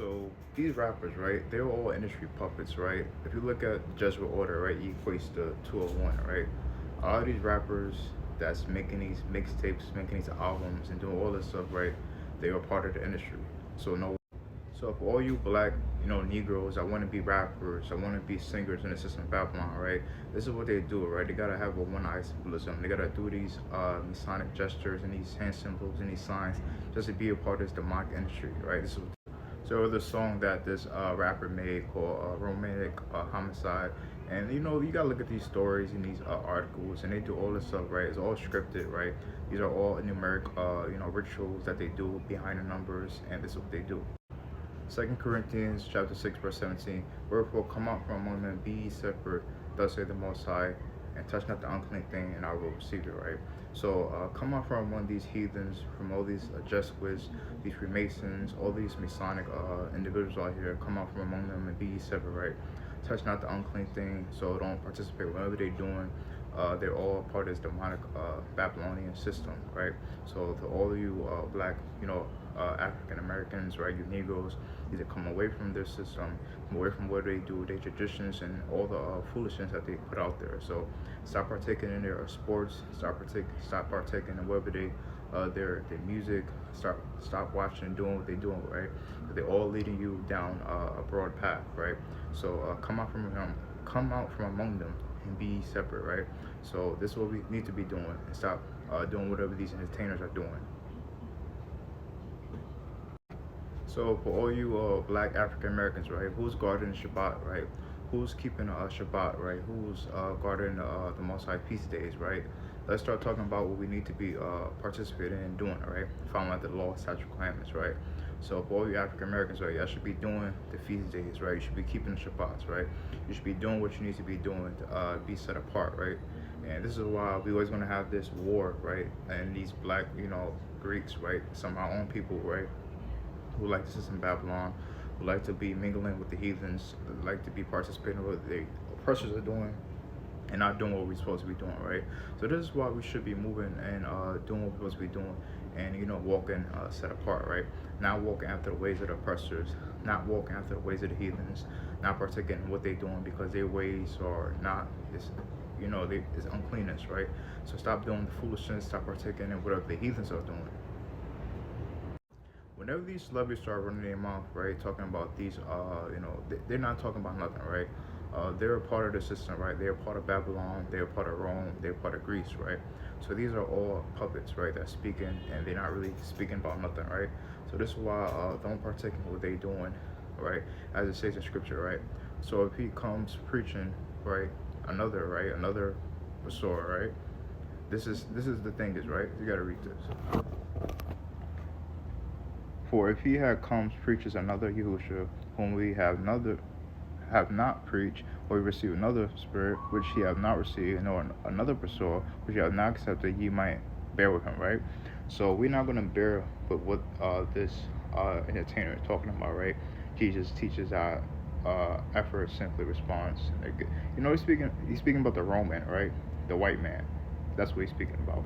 So these rappers, right? They're all industry puppets, right? If you look at Jesuit order, right, he equates to 201, right? All these rappers that's making these mixtapes, making these albums, and doing all this stuff, right? They are part of the industry. So no. So for all you black, Negroes, I want to be rappers, I want to be singers in the system of Babylon, right? This is what they do, right? They gotta have a one-eye symbolism. They gotta do these Masonic gestures and these hand symbols and these signs just to be a part of this demonic industry, right? This is so the song that this rapper made called Romantic Homicide. And you gotta look at these stories and these articles, and they do all this stuff, right? It's all scripted, right? These are all numeric, rituals that they do behind the numbers, and this is what they do. 2 Corinthians chapter 6 verse 17. Wherefore come out from among them, be ye separate, thus say the Most High, and touch not the unclean thing, and I will receive it, right? So come out from among these heathens, from all these Jesuits, these Freemasons, all these Masonic individuals out here. Come out from among them and be ye separate, right? Touch not the unclean thing, so don't participate whatever they're doing. They're all part of this demonic Babylonian system, right? So to all of you black, African Americans, right, you Negroes, need to come away from their system, come away from what they do, their traditions, and all the foolishness that they put out there. So stop partaking in their sports, stop partaking in whatever their music. Stop watching and doing what they're doing, right? They're all leading you down a broad path, right? So come out from among them and be separate, right? So this is what we need to be doing, and stop doing whatever these entertainers are doing. So for all you black African Americans, right, who's guarding Shabbat, right? Who's keeping Shabbat, right? Who's guarding the Most High feast days, right? Let's start talking about what we need to be participating in doing, right? Following out the law, statute, commandments, right? So for all you African Americans, right, y'all should be doing the feast days, right? You should be keeping the Shabbats, right? You should be doing what you need to be doing to be set apart, right? And this is why we always want to have this war, right? And these black, Greeks, right? Some of our own people, right? Who like the system Babylon, who like to be mingling with the heathens, who like to be participating in what the oppressors are doing, and not doing what we're supposed to be doing, right? So this is why we should be moving and doing what we're supposed to be doing, and walking set apart, right? Not walking after the ways of the oppressors, not walking after the ways of the heathens, not partaking in what they're doing because their ways are not it's uncleanness, right? So stop doing the foolishness, stop partaking in whatever the heathens are doing. Whenever these celebrities start running their mouth, right, talking about these, they're not talking about nothing, right? They're a part of the system, right? They're a part of Babylon, they're a part of Rome, they're a part of Greece, right? So these are all puppets, right, that's speaking, and they're not really speaking about nothing, right? So this is why don't partake in what they're doing, right? As it says in scripture, right? So if he comes preaching, right, another Basora, right? This is the thing is, right? You gotta read this. For if he had come preaches another Yahushua, whom we have not preached, or we receive another spirit which ye have not received, nor another Basora which ye have not accepted, ye might bear with him, right? So we're not gonna bear with what this entertainer is talking about, right? Jesus teaches our effort simply responds. He's speaking about the Roman, right? The white man. That's what he's speaking about.